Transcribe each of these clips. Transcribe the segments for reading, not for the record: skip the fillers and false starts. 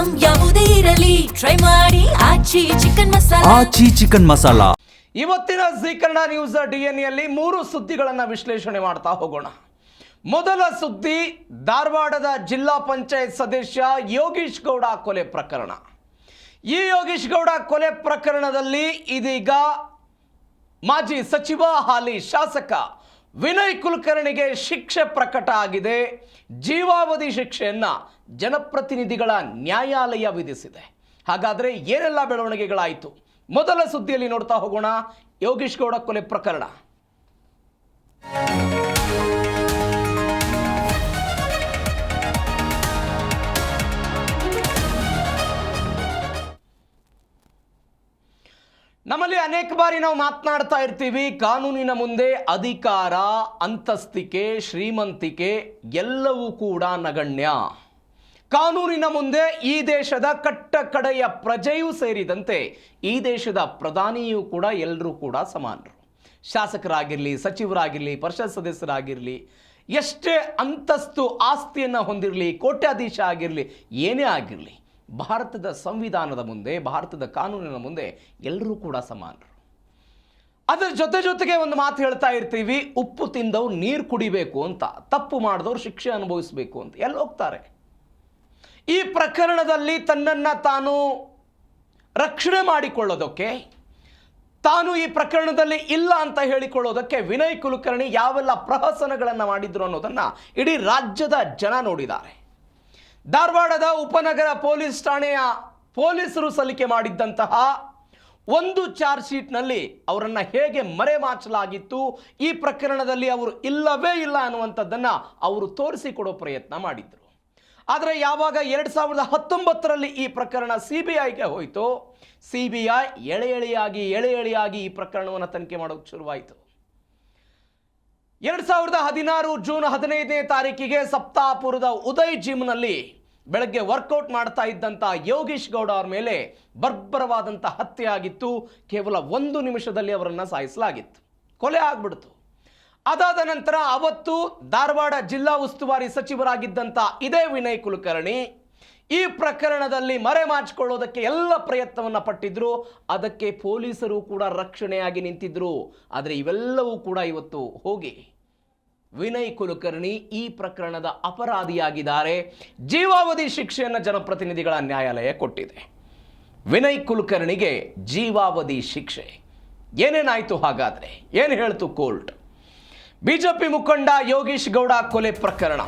Item ಯಾವುದೇ ಇರಲಿ try ಮಾಡಿ ಆಚಿ ಚಿಕನ್ ಮಸಾಲಾ. ಇವತ್ತಿನ ಜೀ ಕನ್ನಡ ನ್ಯೂಸ್ ಡಿಎನ್ಎಯಲ್ಲಿ 3 ಸುದ್ದಿಗಳನ್ನು ವಿಶ್ಲೇಷಣೆ ಮಾಡ್ತಾ ಹೋಗೋಣ. ಮೊದಲ ಸುದ್ದಿ, ಧಾರವಾಡದ ಜಿಲ್ಲಾ ಪಂಚಾಯತ್ ಸದಸ್ಯ ಯೋಗೀಶ್ ಗೌಡ ಕೊಲೆ ಪ್ರಕರಣ. ಈ ಯೋಗೀಶ್ ಗೌಡ ಕೊಲೆ ಪ್ರಕರಣದಲ್ಲಿ ಇದೀಗ ಮಾಜಿ ಸಚಿವ ಹಾಲಿ ಶಾಸಕ ವಿನಯ್ ಕುಲಕರ್ಣಿಗೆ ಶಿಕ್ಷೆ ಪ್ರಕಟ ಆಗಿದೆ. ಜೀವಾವಧಿ ಶಿಕ್ಷೆಯನ್ನ ಜನಪ್ರತಿನಿಧಿಗಳ ನ್ಯಾಯಾಲಯ ವಿಧಿಸಿದೆ. ಹಾಗಾದರೆ ಏನೆಲ್ಲ ಬೆಳವಣಿಗೆಗಳಾಯಿತು? ಮೊದಲ ಸುದ್ದಿಯಲ್ಲಿ ನೋಡ್ತಾ ಹೋಗೋಣ. ಯೋಗೀಶ್ ಗೌಡ ಕೊಲೆ ಪ್ರಕರಣ. ನಮ್ಮಲ್ಲಿ ಅನೇಕ ಬಾರಿ ನಾವು ಮಾತನಾಡ್ತಾ ಇರ್ತೀವಿ, ಕಾನೂನಿನ ಮುಂದೆ ಅಧಿಕಾರ, ಅಂತಸ್ತಿಕೆ, ಶ್ರೀಮಂತಿಕೆ ಎಲ್ಲವೂ ಕೂಡ ನಗಣ್ಯ. ಕಾನೂನಿನ ಮುಂದೆ ಈ ದೇಶದ ಕಟ್ಟ ಕಡೆಯ ಪ್ರಜೆಯೂ ಸೇರಿದಂತೆ ಈ ದೇಶದ ಪ್ರಧಾನಿಯೂ ಕೂಡ ಎಲ್ಲರೂ ಕೂಡ ಸಮಾನರು. ಶಾಸಕರಾಗಿರಲಿ, ಸಚಿವರಾಗಿರಲಿ, ಪರಿಷತ್ ಸದಸ್ಯರಾಗಿರಲಿ, ಎಷ್ಟೇ ಅಂತಸ್ತು ಆಸ್ತಿಯನ್ನು ಹೊಂದಿರಲಿ, ಕೋಟ್ಯಾಧೀಶ ಆಗಿರಲಿ, ಏನೇ ಆಗಿರಲಿ, ಭಾರತದ ಸಂವಿಧಾನದ ಮುಂದೆ, ಭಾರತದ ಕಾನೂನಿನ ಮುಂದೆ ಎಲ್ಲರೂ ಕೂಡ ಸಮಾನರು. ಅದರ ಜೊತೆಗೆ ಒಂದು ಮಾತು ಹೇಳ್ತಾ ಇರ್ತೀವಿ, ಉಪ್ಪು ತಿಂದವ್ರು ನೀರು ಕುಡಿಬೇಕು ಅಂತ, ತಪ್ಪು ಮಾಡಿದವ್ರು ಶಿಕ್ಷೆ ಅನುಭವಿಸಬೇಕು ಅಂತ. ಎಲ್ಲಿ ಹೋಗ್ತಾರೆ? ಈ ಪ್ರಕರಣದಲ್ಲಿ ತನ್ನನ್ನು ತಾನು ರಕ್ಷಣೆ ಮಾಡಿಕೊಳ್ಳೋದಕ್ಕೆ, ತಾನು ಈ ಪ್ರಕರಣದಲ್ಲಿ ಇಲ್ಲ ಅಂತ ಹೇಳಿಕೊಳ್ಳೋದಕ್ಕೆ ವಿನಯ್ ಕುಲಕರ್ಣಿ ಯಾವೆಲ್ಲ ಪ್ರಹಸನಗಳನ್ನು ಮಾಡಿದ್ರು ಅನ್ನೋದನ್ನು ಇಡೀ ರಾಜ್ಯದ ಜನ ನೋಡಿದ್ದಾರೆ. ಧಾರವಾಡದ ಉಪನಗರ ಪೊಲೀಸ್ ಠಾಣೆಯ ಪೊಲೀಸರು ಸಲ್ಲಿಕೆ ಮಾಡಿದ್ದಂತಹ ಒಂದು ಚಾರ್ಜ್ ಶೀಟ್ನಲ್ಲಿ ಅವರನ್ನು ಹೇಗೆ ಮರೆಮಾಚಲಾಗಿತ್ತು, ಈ ಪ್ರಕರಣದಲ್ಲಿ ಅವರು ಇಲ್ಲವೇ ಇಲ್ಲ ಅನ್ನುವಂಥದ್ದನ್ನು ಅವರು ತೋರಿಸಿಕೊಡೋ ಪ್ರಯತ್ನ ಮಾಡಿದ್ರು. ಆದರೆ ಯಾವಾಗ 2019ರಲ್ಲಿ ಈ ಪ್ರಕರಣ CBIಗೆ ಹೋಯಿತು, CBI ಎಳೆ ಎಳೆಯಾಗಿ ಈ ಪ್ರಕರಣವನ್ನು ತನಿಖೆ ಮಾಡೋಕ್ಕೆ ಶುರುವಾಯಿತು. 2016 ಜೂನ್ 15ನೇ ತಾರೀಕಿಗೆ ಸಪ್ತಾಪುರದ ಉದಯ್ ಜಿಮ್ನಲ್ಲಿ ಬೆಳಗ್ಗೆ ವರ್ಕೌಟ್ ಮಾಡ್ತಾ ಇದ್ದಂಥ ಯೋಗೀಶ್ ಗೌಡ ಅವರ ಮೇಲೆ ಬರ್ಬರವಾದಂಥ ಹತ್ಯೆ ಆಗಿತ್ತು. ಕೇವಲ 1 ನಿಮಿಷದಲ್ಲಿ ಅವರನ್ನು ಸಾಯಿಸಲಾಗಿತ್ತು, ಕೊಲೆ ಆಗ್ಬಿಡ್ತು. ಅದಾದ ನಂತರ ಅವತ್ತು ಧಾರವಾಡ ಜಿಲ್ಲಾ ಉಸ್ತುವಾರಿ ಸಚಿವರಾಗಿದ್ದಂಥ ಇದೇ ವಿನಯ್ ಕುಲಕರ್ಣಿ ಈ ಪ್ರಕರಣದಲ್ಲಿ ಮರೆಮಾಚಿಕೊಳ್ಳೋದಕ್ಕೆ ಎಲ್ಲ ಪ್ರಯತ್ನವನ್ನು ಪಟ್ಟಿದ್ರು. ಅದಕ್ಕೆ ಪೊಲೀಸರು ಕೂಡ ರಕ್ಷಣೆಯಾಗಿ ನಿಂತಿದ್ರು. ಆದರೆ ಇವೆಲ್ಲವೂ ಕೂಡ ಇವತ್ತು ಹೋಗಿ ವಿನಯ್ ಕುಲಕರ್ಣಿ ಈ ಪ್ರಕರಣದ ಅಪರಾಧಿಯಾಗಿದ್ದಾರೆ. ಜೀವಾವಧಿ ಶಿಕ್ಷೆಯನ್ನು ಜನಪ್ರತಿನಿಧಿಗಳ ನ್ಯಾಯಾಲಯ ಕೊಟ್ಟಿದೆ. ವಿನಯ್ ಕುಲಕರ್ಣಿಗೆ ಜೀವಾವಧಿ ಶಿಕ್ಷೆ. ಏನೇನಾಯಿತು ಹಾಗಾದರೆ? ಏನು ಹೇಳ್ತು ಕೋರ್ಟ್? ಬಿಜೆಪಿ ಮುಖಂಡ ಯೋಗೀಶ್ ಗೌಡ ಕೊಲೆ ಪ್ರಕರಣ.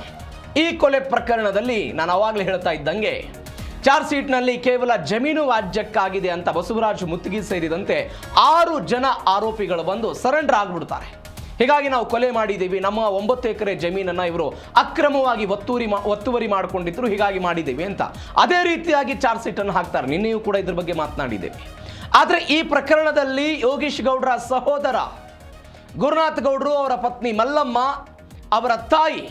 ಈ ಕೊಲೆ ಪ್ರಕರಣದಲ್ಲಿ ನಾನು ಅವಾಗಲೇ ಹೇಳ್ತಾ ಇದ್ದಂಗೆ ಚಾರ್ಜ್ ಶೀಟ್ನಲ್ಲಿ ಕೇವಲ ಜಮೀನು ವ್ಯಾಜ್ಯಕ್ಕಾಗಿದೆ ಅಂತ ಬಸವರಾಜ್ ಮುತ್ತಿಗೆ ಸೇರಿದಂತೆ 6 ಜನ ಆರೋಪಿಗಳು ಬಂದು ಸರೆಂಡರ್ ಆಗಿಬಿಡ್ತಾರೆ. ಹೀಗಾಗಿ ನಾವು ಕೊಲೆ ಮಾಡಿದ್ದೀವಿ, ನಮ್ಮ 9 ಎಕರೆ ಜಮೀನನ್ನು ಇವರು ಅಕ್ರಮವಾಗಿ ಒತ್ತುವರಿ ಮಾಡಿಕೊಂಡಿದ್ರು, ಹೀಗಾಗಿ ಮಾಡಿದ್ದೀವಿ ಅಂತ ಅದೇ ರೀತಿಯಾಗಿ ಚಾರ್ಜ್ ಶೀಟನ್ನು ಹಾಕ್ತಾರೆ. ನಿನ್ನೆಯೂ ಕೂಡ ಇದ್ರ ಬಗ್ಗೆ ಮಾತನಾಡಿದ್ದೇವೆ. ಆದರೆ ಈ ಪ್ರಕರಣದಲ್ಲಿ ಯೋಗೀಶ್ ಗೌಡರ ಸಹೋದರ ಗುರುನಾಥ್ ಗೌಡರು, ಅವರ ಪತ್ನಿ ಮಲ್ಲಮ್ಮ, ಅವರ ತಾಯಿ,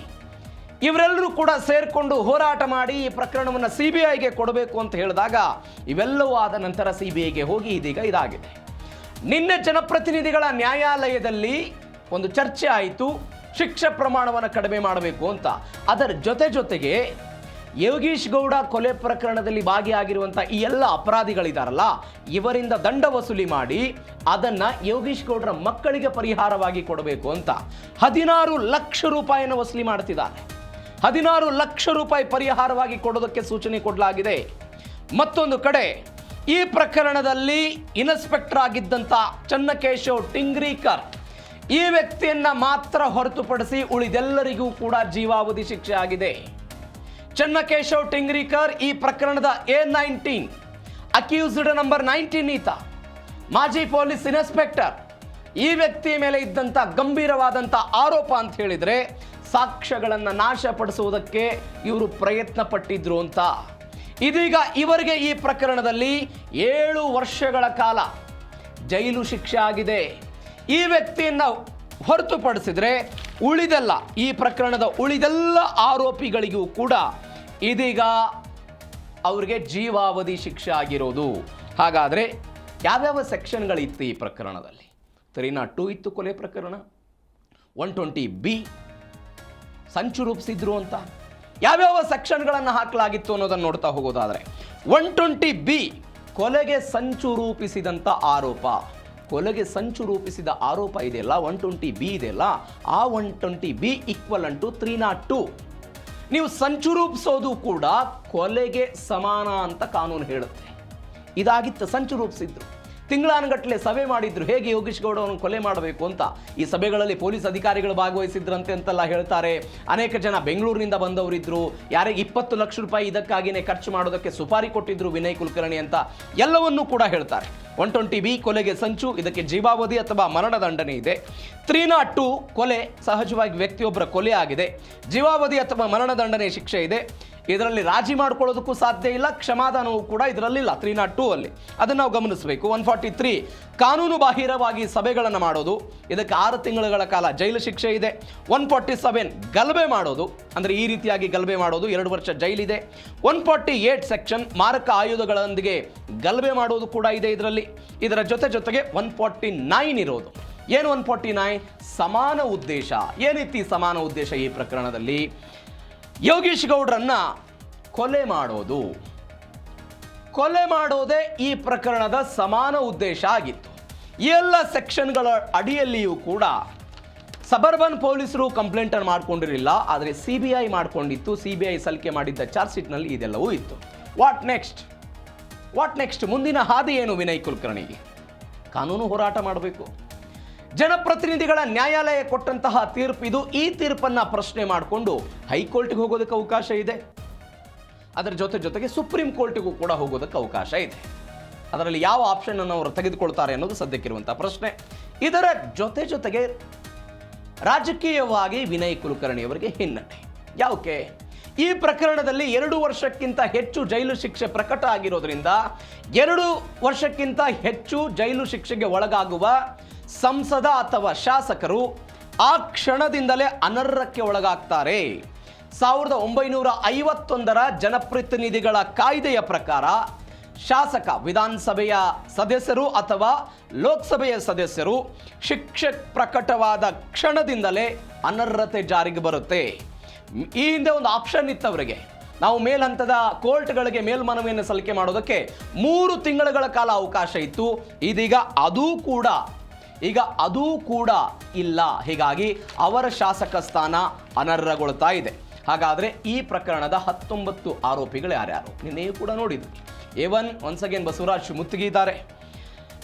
ಇವರೆಲ್ಲರೂ ಕೂಡ ಸೇರಿಕೊಂಡು ಹೋರಾಟ ಮಾಡಿ ಈ ಪ್ರಕರಣವನ್ನು CBIಗೆ ಕೊಡಬೇಕು ಅಂತ ಹೇಳಿದಾಗ ಇವೆಲ್ಲವೂ ಆದ ನಂತರ CBIಗೆ ಹೋಗಿ ಇದೀಗ ಇದಾಗಿದೆ. ನಿನ್ನೆ ಜನಪ್ರತಿನಿಧಿಗಳ ನ್ಯಾಯಾಲಯದಲ್ಲಿ ಒಂದು ಚರ್ಚೆ ಆಯಿತು, ಶಿಕ್ಷೆ ಪ್ರಮಾಣವನ್ನು ಕಡಿಮೆ ಮಾಡಬೇಕು ಅಂತ. ಅದರ ಜೊತೆಗೆ ಯೋಗೀಶ್ ಗೌಡ ಕೊಲೆ ಪ್ರಕರಣದಲ್ಲಿ ಭಾಗಿಯಾಗಿರುವಂಥ ಈ ಎಲ್ಲ ಅಪರಾಧಿಗಳಿದಾರಲ್ಲ, ಇವರಿಂದ ದಂಡ ವಸೂಲಿ ಮಾಡಿ ಅದನ್ನು ಯೋಗೀಶ್ ಗೌಡರ ಮಕ್ಕಳಿಗೆ ಪರಿಹಾರವಾಗಿ ಕೊಡಬೇಕು ಅಂತ 16 ಲಕ್ಷ ರೂಪಾಯಿಯನ್ನು ವಸೂಲಿ ಮಾಡ್ತಿದ್ದಾರೆ. 16 ಲಕ್ಷ ರೂಪಾಯಿ ಪರಿಹಾರವಾಗಿ ಕೊಡೋದಕ್ಕೆ ಸೂಚನೆ ಕೊಡಲಾಗಿದೆ. ಮತ್ತೊಂದು ಕಡೆ ಈ ಪ್ರಕರಣದಲ್ಲಿ ಇನ್ಸ್ಪೆಕ್ಟರ್ ಆಗಿದ್ದಂಥ ಚನ್ನಕೇಶವ್ ಟಿಂಗ್ರೀಕರ್, ಈ ವ್ಯಕ್ತಿಯನ್ನ ಮಾತ್ರ ಹೊರತುಪಡಿಸಿ ಉಳಿದೆಲ್ಲರಿಗೂ ಕೂಡ ಜೀವಾವಧಿ ಶಿಕ್ಷೆ ಆಗಿದೆ. ಚನ್ನಕೇಶವ್ ಟಿಂಗ್ರೀಕರ್ ಈ ಪ್ರಕರಣದ A19 ಅಕ್ಯೂಸ್ಡ್ ನಂಬರ್ 19 ಈತ, ಮಾಜಿ ಪೊಲೀಸ್ ಇನ್ಸ್ಪೆಕ್ಟರ್. ಈ ವ್ಯಕ್ತಿಯ ಮೇಲೆ ಇದ್ದಂಥ ಗಂಭೀರವಾದಂಥ ಆರೋಪ ಅಂತ ಹೇಳಿದರೆ ಸಾಕ್ಷ್ಯಗಳನ್ನು ನಾಶಪಡಿಸುವುದಕ್ಕೆ ಇವರು ಪ್ರಯತ್ನ ಪಟ್ಟಿದ್ರು ಅಂತ. ಇದೀಗ ಇವರಿಗೆ ಈ ಪ್ರಕರಣದಲ್ಲಿ 7 ವರ್ಷಗಳ ಕಾಲ ಜೈಲು ಶಿಕ್ಷೆ ಆಗಿದೆ. ಈ ವ್ಯಕ್ತಿಯನ್ನು ಹೊರತುಪಡಿಸಿದರೆ ಈ ಪ್ರಕರಣದ ಉಳಿದೆಲ್ಲ ಆರೋಪಿಗಳಿಗೂ ಕೂಡ ಇದೀಗ ಅವರಿಗೆ ಜೀವಾವಧಿ ಶಿಕ್ಷೆ ಆಗಿರೋದು. ಹಾಗಾದರೆ ಯಾವ್ಯಾವ ಸೆಕ್ಷನ್ಗಳಿತ್ತು ಈ ಪ್ರಕರಣದಲ್ಲಿ? 302 ಇತ್ತು ಕೊಲೆ ಪ್ರಕರಣ, 120B ಸಂಚು ರೂಪಿಸಿದ್ರು ಅಂತ, ಯಾವ್ಯಾವ ಸೆಕ್ಷನ್ಗಳನ್ನು ಹಾಕಲಾಗಿತ್ತು ಅನ್ನೋದನ್ನು ನೋಡ್ತಾ ಹೋಗೋದಾದರೆ 120B ಕೊಲೆಗೆ ಸಂಚು ರೂಪಿಸಿದಂಥ ಆರೋಪ. ಕೊಲೆಗೆ ಸಂಚು ರೂಪಿಸಿದ ಆರೋಪ ಇದೆಯಲ್ಲ, 120B ಇದೆಯಲ್ಲ, ಆ 120B ಈಕ್ವಲ್ ಟು 302. ನೀವು ಸಂಚು ರೂಪಿಸೋದು ಕೂಡ ಕೊಲೆಗೆ ಸಮಾನ ಅಂತ ಕಾನೂನು ಹೇಳುತ್ತೆ. ಇದಾಗಿತ್ತು, ಸಂಚು ರೂಪಿಸಿದ್ರು. ತಿಂಗಳಾನುಗಟ್ಟಲೆ ಸಭೆ ಮಾಡಿದ್ರು, ಹೇಗೆ ಯೋಗೀಶ್ ಗೌಡ ಅವರನ್ನು ಕೊಲೆ ಮಾಡಬೇಕು ಅಂತ. ಈ ಸಭೆಗಳಲ್ಲಿ ಪೊಲೀಸ್ ಅಧಿಕಾರಿಗಳು ಭಾಗವಹಿಸಿದ್ರಂತೆ ಅಂತೆಲ್ಲ ಹೇಳ್ತಾರೆ. ಅನೇಕ ಜನ ಬೆಂಗಳೂರಿನಿಂದ ಬಂದವರಿದ್ರು, ಯಾರಿಗೆ 20 ಲಕ್ಷ ರೂಪಾಯಿ ಇದಕ್ಕಾಗಿಯೇ ಖರ್ಚು ಮಾಡೋದಕ್ಕೆ ಸುಪಾರಿ ಕೊಟ್ಟಿದ್ರು ವಿನಯ್ ಕುಲಕರ್ಣಿ ಅಂತ ಎಲ್ಲವನ್ನೂ ಕೂಡ ಹೇಳ್ತಾರೆ. 120B ಕೊಲೆಗೆ ಸಂಚು, ಇದಕ್ಕೆ ಜೀವಾವಧಿ ಅಥವಾ ಮರಣದಂಡನೆ ಇದೆ. 302 ಕೊಲೆ, ಸಹಜವಾಗಿ ವ್ಯಕ್ತಿಯೊಬ್ಬರ ಕೊಲೆ ಆಗಿದೆ, ಜೀವಾವಧಿ ಅಥವಾ ಮರಣದಂಡನೆ ಶಿಕ್ಷೆ ಇದೆ. ಇದರಲ್ಲಿ ರಾಜಿ ಮಾಡ್ಕೊಳ್ಳೋದಕ್ಕೂ ಸಾಧ್ಯ ಇಲ್ಲ, ಕ್ಷಮಾದಾನವೂ ಕೂಡ ಇದರಲ್ಲಿಲ್ಲ 302 ಅಲ್ಲಿ. ಅದನ್ನು ನಾವು ಗಮನಿಸಬೇಕು. 143 ಕಾನೂನು ಬಾಹಿರವಾಗಿ ಸಭೆಗಳನ್ನು ಮಾಡೋದು, ಇದಕ್ಕೆ 6 ತಿಂಗಳ ಕಾಲ ಜೈಲು ಶಿಕ್ಷೆ ಇದೆ. 147 ಗಲಭೆ ಮಾಡೋದು, ಅಂದರೆ ಈ ರೀತಿಯಾಗಿ ಗಲಭೆ ಮಾಡೋದು 2 ವರ್ಷ ಜೈಲಿದೆ. 148 ಸೆಕ್ಷನ್ ಮಾರಕ ಆಯುಧಗಳೊಂದಿಗೆ ಗಲಭೆ ಮಾಡೋದು ಕೂಡ ಇದೆ ಇದರಲ್ಲಿ. ಇದರ ಜೊತೆಗೆ 149 ಇರೋದು. ಏನು 149? ಸಮಾನ ಉದ್ದೇಶ. ಏನಿತ್ತು ಈ ಸಮಾನ ಉದ್ದೇಶ ಈ ಪ್ರಕರಣದಲ್ಲಿ? ಯೋಗೀಶ್ ಗೌಡ್ರನ್ನ ಕೊಲೆ ಮಾಡೋದೇ ಈ ಪ್ರಕರಣದ ಸಮಾನ ಉದ್ದೇಶ ಆಗಿತ್ತು. ಎಲ್ಲ ಸೆಕ್ಷನ್ಗಳ ಅಡಿಯಲ್ಲಿಯೂ ಕೂಡ ಸಬರ್ಬನ್ ಪೊಲೀಸರು ಕಂಪ್ಲೇಂಟ್ ಅನ್ನು ಮಾಡ್ಕೊಂಡಿರಲಿಲ್ಲ, ಆದರೆ CBI ಮಾಡ್ಕೊಂಡಿತ್ತು. CBI ಸಲ್ಲಿಕೆ ಮಾಡಿದ್ದ ಚಾರ್ಜ್ ಶೀಟ್ನಲ್ಲಿ ಇದೆಲ್ಲವೂ ಇತ್ತು. What next? ಮುಂದಿನ ಹಾದಿ ಏನು ವಿನಯ್ ಕುಲಕರ್ಣಿಗೆ? ಕಾನೂನು ಹೋರಾಟ ಮಾಡಬೇಕು. ಜನಪ್ರತಿನಿಧಿಗಳ ನ್ಯಾಯಾಲಯ ಕೊಟ್ಟಂತಹ ತೀರ್ಪಿದು. ಈ ತೀರ್ಪನ್ನು ಪ್ರಶ್ನೆ ಮಾಡಿಕೊಂಡು ಹೈಕೋರ್ಟ್ಗೆ ಹೋಗೋದಕ್ಕೆ ಅವಕಾಶ ಇದೆ. ಅದರ ಜೊತೆಗೆ ಸುಪ್ರೀಂ ಕೋರ್ಟಿಗೂ ಕೂಡ ಹೋಗೋದಕ್ಕೆ ಅವಕಾಶ ಇದೆ. ಅದರಲ್ಲಿ ಯಾವ ಆಪ್ಷನ್ ಅನ್ನು ಅವರು ತೆಗೆದುಕೊಳ್ತಾರೆ ಅನ್ನೋದು ಸದ್ಯಕ್ಕಿರುವಂಥ ಪ್ರಶ್ನೆ. ಇದರ ಜೊತೆಗೆ ರಾಜಕೀಯವಾಗಿ ವಿನಯ್ ಕುಲಕರ್ಣಿ ಅವರಿಗೆ ಹಿನ್ನಡೆ. ಯಾಕೆ? ಈ ಪ್ರಕರಣದಲ್ಲಿ 2 ವರ್ಷಕ್ಕಿಂತ ಹೆಚ್ಚು ಜೈಲು ಶಿಕ್ಷೆ ಪ್ರಕಟ ಆಗಿರೋದ್ರಿಂದ 2 ವರ್ಷಕ್ಕಿಂತ ಹೆಚ್ಚು ಜೈಲು ಶಿಕ್ಷೆಗೆ ಒಳಗಾಗುವ ಸಂಸದ ಅಥವಾ ಶಾಸಕರು ಆ ಕ್ಷಣದಿಂದಲೇ ಅನರ್ಹಕ್ಕೆ ಒಳಗಾಗ್ತಾರೆ. 1951ರ ಜನಪ್ರತಿನಿಧಿಗಳ ಕಾಯ್ದೆಯ ಪ್ರಕಾರ ಶಾಸಕ, ವಿಧಾನಸಭೆಯ ಸದಸ್ಯರು ಅಥವಾ ಲೋಕಸಭೆಯ ಸದಸ್ಯರು ಶಿಕ್ಷೆ ಪ್ರಕಟವಾದ ಕ್ಷಣದಿಂದಲೇ ಅನರ್ಹತೆ ಜಾರಿಗೆ ಬರುತ್ತೆ. ಈ ಹಿಂದೆ ಒಂದು ಆಪ್ಷನ್ ಇತ್ತು ಅವರಿಗೆ. ನಾವು ಮೇಲ್ಹಂತದ ಕೋರ್ಟ್ಗಳಿಗೆ ಮೇಲ್ಮನವಿಯನ್ನು ಸಲ್ಲಿಕೆ ಮಾಡೋದಕ್ಕೆ 3 ತಿಂಗಳ ಕಾಲ ಅವಕಾಶ ಇತ್ತು. ಇದೀಗ ಅದೂ ಕೂಡ ಇಲ್ಲ. ಹೀಗಾಗಿ ಅವರ ಶಾಸಕ ಸ್ಥಾನ ಅನರ್ಹಗೊಳ್ತಾ ಇದೆ. ಹಾಗಾದರೆ ಈ ಪ್ರಕರಣದ 19 ಆರೋಪಿಗಳು ಯಾರ್ಯಾರು? ನಿನ್ನೆಯೂ ಕೂಡ ನೋಡಿದ್ರು. A1 ಒನ್ಸ್ ಅಗೇನ್ ಬಸವರಾಜ್ ಮುತ್ತಿಗೆ ಇದ್ದಾರೆ.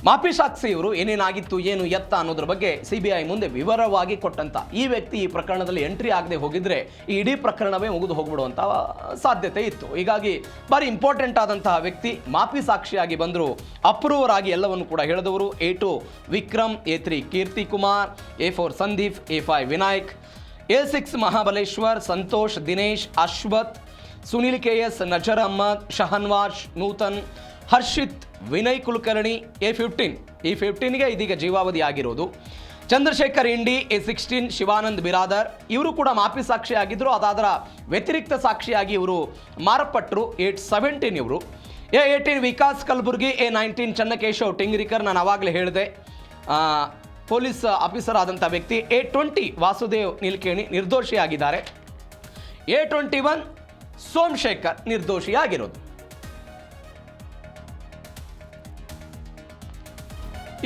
ಮಾಪಿ ಸಾಕ್ಷಿ ಇವರು ಏನೇನಾಗಿತ್ತು, ಏನು ಎತ್ತ ಅನ್ನೋದ್ರ ಬಗ್ಗೆ CBI ಮುಂದೆ ವಿವರವಾಗಿ ಕೊಟ್ಟಂತ ಈ ವ್ಯಕ್ತಿ ಈ ಪ್ರಕರಣದಲ್ಲಿ ಎಂಟ್ರಿ ಆಗದೆ ಹೋಗಿದ್ರೆ ಈ ಇಡೀ ಪ್ರಕರಣವೇ ಮುಗಿದು ಹೋಗ್ಬಿಡುವಂಥ ಸಾಧ್ಯತೆ ಇತ್ತು. ಹೀಗಾಗಿ ಭಾರಿ ಇಂಪಾರ್ಟೆಂಟ್ ಆದಂತಹ ವ್ಯಕ್ತಿ ಮಾಪಿ ಸಾಕ್ಷಿಯಾಗಿ ಬಂದರು. ಅಪ್ರೂವರ್ ಆಗಿ ಎಲ್ಲವನ್ನು ಕೂಡ ಹೇಳಿದವರು. A2 ವಿಕ್ರಮ್, A3 ಕೀರ್ತಿ Kumar, A4 Sandeep, A5 Vinayak, A6 Mahabaleshwar, Santosh, Dinesh, Ashwath, Sunil KS, ನಜರ್ Ahmed, ಶಹನ್ವಾಜ್, Nutan, Harshit, Vinay Kulkarni. ಈ 15ಗೆ ಇದೀಗ ಜೀವಾವಧಿ ಆಗಿರೋದು. ಚಂದ್ರಶೇಖರ್ ಇಂಡಿ, A16 ಶಿವಾನಂದ್ ಬಿರಾದರ್, ಇವರು ಕೂಡ ಮಾಪಿ ಸಾಕ್ಷಿಯಾಗಿದ್ದರು. ಅದಾದರ ವ್ಯತಿರಿಕ್ತ ಸಾಕ್ಷಿಯಾಗಿ ಇವರು ಮಾರ್ಪಟ್ಟರು. 17 ಇವರು. A18 ವಿಕಾಸ್ ಕಲಬುರ್ಗಿ, A19 ಚನ್ನಕೇಶವ್ ಟಿಂಗ್ರಿಕರ್, ನಾನು ಆವಾಗಲೇ ಹೇಳಿದೆ ಪೊಲೀಸ್ ಆಫೀಸರ್ ಆದಂಥ ವ್ಯಕ್ತಿ. A20 ವಾಸುದೇವ್ ನಿಲ್ಕೇಣಿ ನಿರ್ದೋಷಿಯಾಗಿದ್ದಾರೆ. A21 ಸೋಮಶೇಖರ್ ನಿರ್ದೋಷಿಯಾಗಿರೋದು.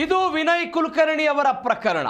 ಇದು ವಿನಯ್ ಕುಲಕರ್ಣಿ ಅವರ ಪ್ರಕರಣ.